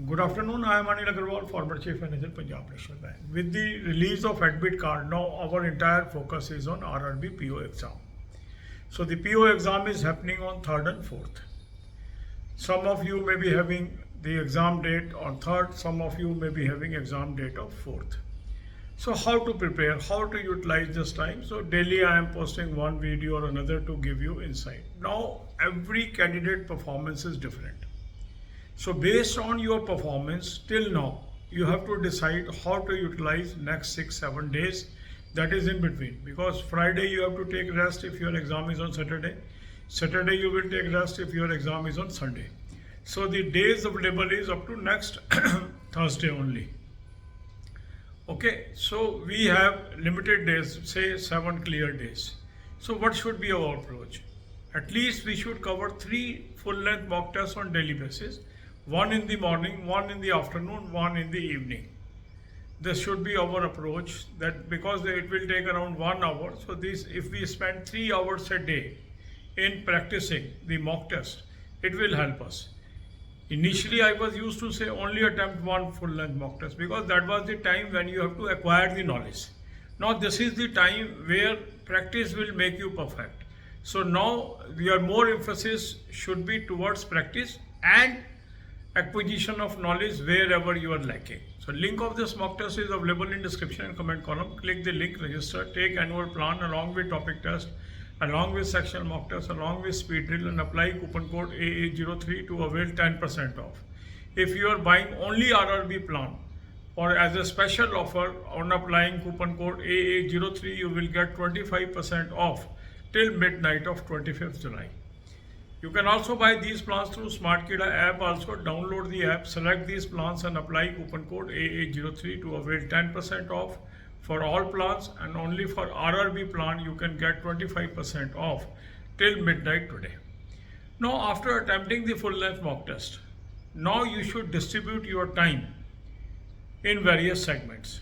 Good afternoon. I am Anil Agarwal, former Chief Manager, Punjab National Bank. With the release of Admit Card, now our entire focus is on RRB PO exam. So the PO exam is happening on 3rd and 4th. Some of you may be having the exam date on 3rd, some of you may be having exam date of 4th. So how to prepare, how to utilize this time? So daily I am posting one video or another to give you insight. Now every candidate performance is different. So based on your performance till now, you have to decide how to utilize next 6-7 days that is in between. Because Friday you have to take rest if your exam is on Saturday. Saturday you will take rest if your exam is on Sunday. So the days available is up to next Thursday only. Okay, so we have limited days, say 7 clear days. So what should be our approach? At least we should cover 3 full-length mock tests on daily basis. One in the morning, one in the afternoon, one in the evening. This should be our approach, that because it will take around 1 hour. So this, if we spend 3 hours a day in practicing the mock test, it will help us. Initially, I was used to say only attempt one full-length mock test because that was the time when you have to acquire the knowledge. Now this is the time where practice will make you perfect. So now your more emphasis should be towards practice and acquisition of knowledge wherever you are lacking. So link of this mock test is available in description and comment column. Click the link, register, take annual plan along with topic test, along with sectional mock test, along with speed drill, and apply coupon code AA03 to avail 10% off. If you are buying only RRB plan or as a special offer on applying coupon code AA03, you will get 25% off till midnight of 25th July. You can also buy these plans through SmartKida app. Also download the app, select these plans and apply coupon code AA03 to avail 10% off for all plans, and only for RRB plan you can get 25% off till midnight today. Now after attempting the full length mock test, now you should distribute your time in various segments.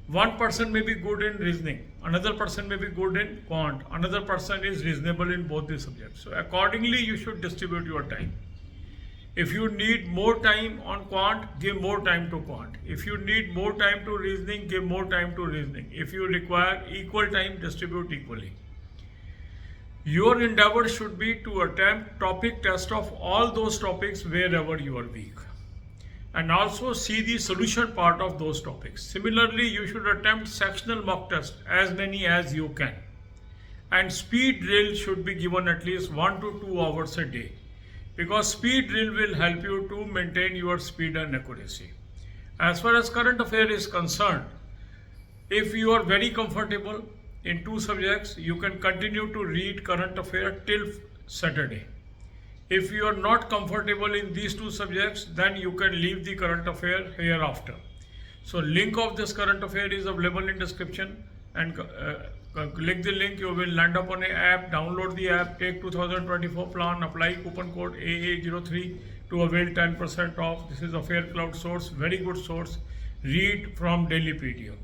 One person may be good in reasoning, another person may be good in quant, another person is reasonable in both the subjects. So accordingly you should distribute your time. If you need more time on quant, give more time to quant. If you need more time to reasoning, give more time to reasoning. If you require equal time, distribute equally. Your endeavor should be to attempt topic test of all those topics wherever you are weak, and also see the solution part of those topics. Similarly, you should attempt sectional mock test as many as you can. And speed drill should be given at least 1 to 2 hours a day, because speed drill will help you to maintain your speed and accuracy. As far as current affair is concerned, if you are very comfortable in 2 subjects, you can continue to read current affair till Saturday. If you are not comfortable in these 2 subjects, then you can leave the current affair hereafter. So link of this current affair is available in description, and click the link, you will land up on an app, download the app, take 2024 plan, apply coupon code AA03 to avail 10% off. This is Affair Cloud source, very good source. Read from daily PDF.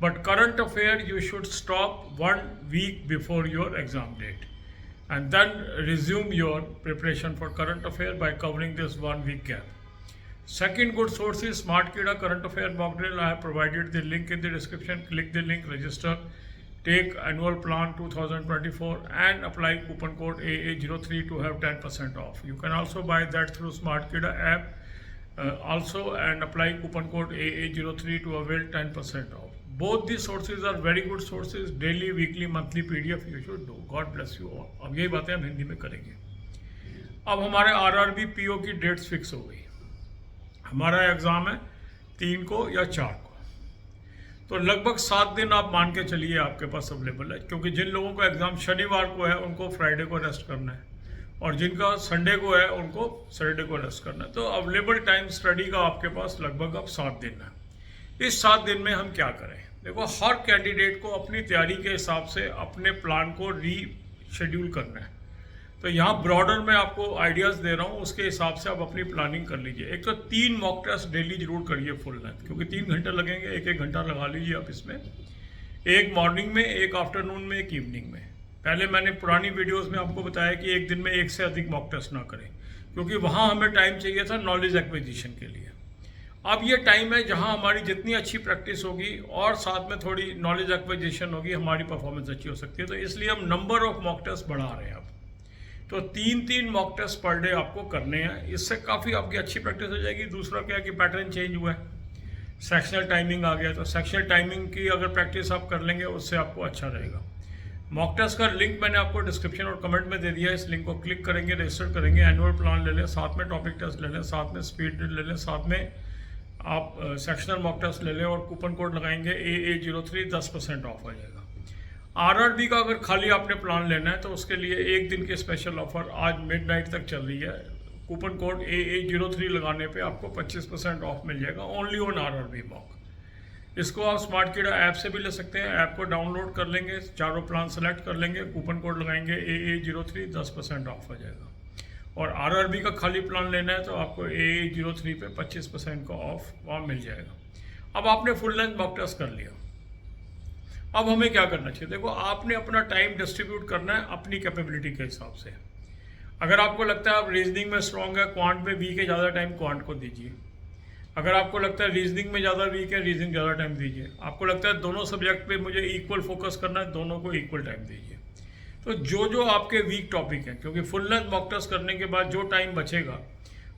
But current affair you should stop 1 week before your exam date, and then resume your preparation for current affair by covering this 1 week gap. Second good source is SmartKida current affair mock drill. I have provided the link in the description. Click the link, register, take annual plan 2024 and apply coupon code AA03 to have 10% off. You can also buy that through SmartKida app also and apply coupon code AA03 to avail 10% off. Both these sources are very good sources. Daily, weekly, monthly PDF you should do. God bless you all. अब यही बातें हम हिंदी में करेंगे. अब हमारे RRB PO की dates fix हो गई. हमारा एग्ज़ाम है 3 को या 4 को, तो लगभग 7 दिन आप मान के चलिए आपके पास अवेलेबल है, क्योंकि जिन लोगों को एग्ज़ाम शनिवार को है उनको फ्राइडे को रेस्ट करना है, और जिनका संडे को है उनको सैटरडे को रेस्ट करना है. तो अवेलेबल टाइम स्टडी का आपके पास लगभग अब 7 दिन है. इस 7 दिन में हम क्या करें? देखो, हर कैंडिडेट को अपनी तैयारी के हिसाब से अपने प्लान को रीशेड्यूल करना है. तो यहाँ ब्रॉडर में आपको आइडियाज़ दे रहा हूँ, उसके हिसाब से आप अपनी प्लानिंग कर लीजिए. एक तो 3 मॉक टेस्ट डेली जरूर करिए फुल लेंथ, क्योंकि 3 घंटे लगेंगे. 1-1 घंटा लगा लीजिए आप इसमें. एक मॉर्निंग में, एक आफ्टरनून में, एक इवनिंग में. पहले मैंने पुरानी वीडियोस में आपको बताया कि एक दिन में 1 से अधिक मॉक टेस्ट ना करें. क्योंकि वहाँ हमें टाइम चाहिए था नॉलेज एक्विजिशन के लिए। अब ये टाइम है जहाँ हमारी जितनी अच्छी प्रैक्टिस होगी और साथ में थोड़ी नॉलेज एक्विजिशन होगी, हमारी परफॉर्मेंस अच्छी हो सकती है। तो इसलिए हम नंबर ऑफ मॉक टेस्ट बढ़ा रहे हैं अब। तो 3-3 मॉक टेस्ट पर डे आपको करने हैं, इससे काफ़ी आपकी अच्छी प्रैक्टिस हो जाएगी। दूसरा क्या है कि पैटर्न चेंज हुआ है, सेक्शनल टाइमिंग आ गया, तो सेक्शनल टाइमिंग की अगर प्रैक्टिस आप कर लेंगे उससे आपको अच्छा रहेगा। मॉक टेस्ट का लिंक मैंने आपको डिस्क्रिप्शन और कमेंट में दे दिया है। इस लिंक को क्लिक करेंगे, रजिस्टर करेंगे, एनुअल प्लान ले लें, साथ में टॉपिक टेस्ट ले लें, साथ में स्पीड ड्रिल ले लें, साथ में आप सेक्शनल मॉक टेस्ट ले लें और कूपन कोड लगाएंगे AA03, 10% ऑफ आ जाएगा। RRB का अगर खाली आपने प्लान लेना है तो उसके लिए एक दिन की स्पेशल ऑफर आज मिडनाइट तक चल रही है। कूपन कोड AA03 लगाने पे आपको 25% ऑफ मिल जाएगा ओनली ऑन RRB मॉक। इसको आप स्मार्ट कीड़ा ऐप से भी ले सकते हैं। ऐप को डाउनलोड कर लेंगे, चारों प्लान सेलेक्ट कर लेंगे, कूपन कोड लगाएंगे AA03, 10% ऑफ आ जाएगा। और RRB का खाली प्लान लेना है तो आपको AA03 पे 25% का ऑफ वहाँ मिल जाएगा। अब आपने फुल लेंथ मॉक टेस्ट कर लिया, अब हमें क्या करना चाहिए? देखो, आपने अपना टाइम डिस्ट्रीब्यूट करना है अपनी कैपेबिलिटी के हिसाब से। अगर आपको लगता है आप रीजनिंग में स्ट्रॉन्ग है, क्वांट में वीक है, ज़्यादा टाइम क्वांट को दीजिए। अगर आपको लगता है रीजनिंग में ज़्यादा वीक है, रीजनिंग ज़्यादा टाइम दीजिए। आपको लगता है दोनों सब्जेक्ट पे मुझे इक्वल फोकस करना है, दोनों को इक्वल टाइम दीजिए। तो जो जो आपके वीक टॉपिक हैं, क्योंकि फुल लेंथ मॉक टेस्ट करने के बाद जो टाइम बचेगा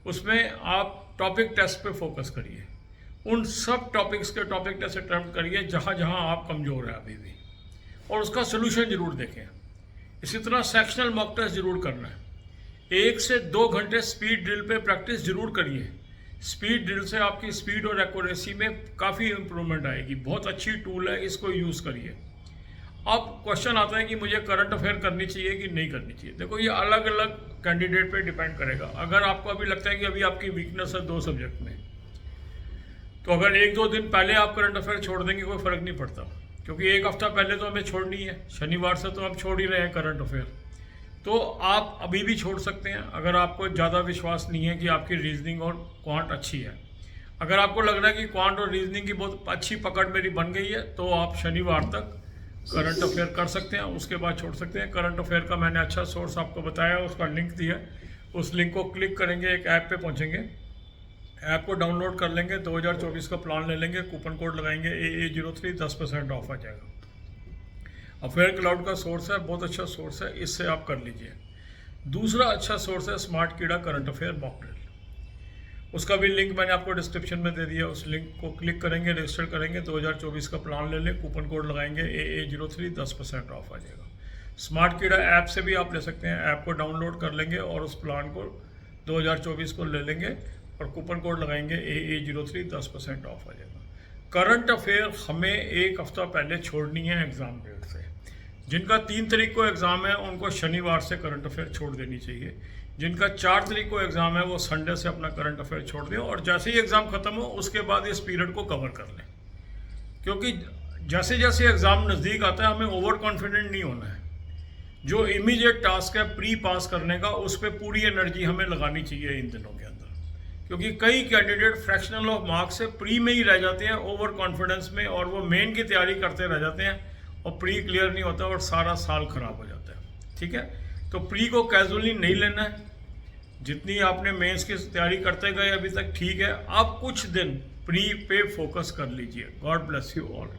उसमें आप टॉपिक टेस्ट पे फोकस करिए। उन सब टॉपिक्स के टॉपिक टेस्ट अटेम्प्ट करिए जहाँ जहाँ आप कमज़ोर हैं अभी भी, और उसका सोल्यूशन ज़रूर देखें। इसी तरह सेक्शनल मॉक टेस्ट ज़रूर करना है। 1 से 2 घंटे स्पीड ड्रिल पे प्रैक्टिस ज़रूर करिए। स्पीड ड्रिल से आपकी स्पीड और एक्यूरेसी में काफ़ी इम्प्रूवमेंट आएगी। बहुत अच्छी टूल है, इसको यूज़ करिए। अब क्वेश्चन आता है कि मुझे करंट अफेयर करनी चाहिए कि नहीं करनी चाहिए। देखो, ये अलग अलग कैंडिडेट पे डिपेंड करेगा। अगर आपको अभी लगता है कि अभी आपकी वीकनेस है 2 सब्जेक्ट में, तो अगर 1-2 दिन पहले आप करंट अफेयर छोड़ देंगे कोई फ़र्क नहीं पड़ता, क्योंकि 1 हफ्ता पहले तो हमें छोड़नी है। शनिवार से तो हम छोड़ ही रहे हैं करंट अफेयर, तो आप अभी भी छोड़ सकते हैं अगर आपको ज़्यादा विश्वास नहीं है कि आपकी रीजनिंग और क्वांट अच्छी है। अगर आपको लग रहा है कि क्वांट और रीजनिंग की बहुत अच्छी पकड़ मेरी बन गई है, तो आप शनिवार तक करंट अफेयर कर सकते हैं, उसके बाद छोड़ सकते हैं। करंट अफेयर का मैंने अच्छा सोर्स आपको बताया, उसका लिंक दिया। उस लिंक को क्लिक करेंगे, एक ऐप पे पहुंचेंगे, ऐप को डाउनलोड कर लेंगे, 2024 का प्लान ले लेंगे, कूपन कोड लगाएंगे AA03, 10% ऑफ आ जाएगा। अफेयर क्लाउड का सोर्स है, बहुत अच्छा सोर्स है, इससे आप कर लीजिए। दूसरा अच्छा सोर्स है स्मार्ट कीड़ा करंट अफेयर मॉक ड्रिल। उसका भी लिंक मैंने आपको डिस्क्रिप्शन में दे दिया। उस लिंक को क्लिक करेंगे, रजिस्टर करेंगे, 2024 का प्लान ले लें, कूपन कोड लगाएंगे AA03, 10% ऑफ आ जाएगा। स्मार्ट कीड़ा ऐप से भी आप ले सकते हैं। ऐप को डाउनलोड कर लेंगे और उस प्लान को 2024 को ले लेंगे और कूपन कोड लगाएंगे AA03, 10% ऑफ आ जाएगा। करंट अफेयर हमें 1 हफ्ता पहले छोड़नी है एग्ज़ाम डेट से। जिनका 3 तारीख को एग्ज़ाम है उनको शनिवार से करंट अफेयर छोड़ देनी चाहिए। जिनका 4 तारीख को एग्ज़ाम है वो संडे से अपना करंट अफेयर छोड़ दें, और जैसे ही एग्ज़ाम ख़त्म हो उसके बाद इस पीरियड को कवर कर लें। क्योंकि जैसे जैसे एग्ज़ाम नज़दीक आता है हमें ओवर कॉन्फिडेंट नहीं होना है। जो इमीडिएट टास्क है प्री पास करने का, उस पर पूरी एनर्जी हमें लगानी चाहिए इन दिनों के अंदर। क्योंकि कई कैंडिडेट फ्रैक्शनल ऑफ मार्क्स से प्री में ही रह जाते हैं, ओवर कॉन्फिडेंस में, और वो मेन की तैयारी करते रह जाते हैं और प्री क्लियर नहीं होता और सारा साल खराब हो जाता है। ठीक है, तो प्री को कैजुअली नहीं लेना है। जितनी आपने मेंस की तैयारी करते गए अभी तक ठीक है, आप कुछ दिन प्री पे फोकस कर लीजिए। God bless you all.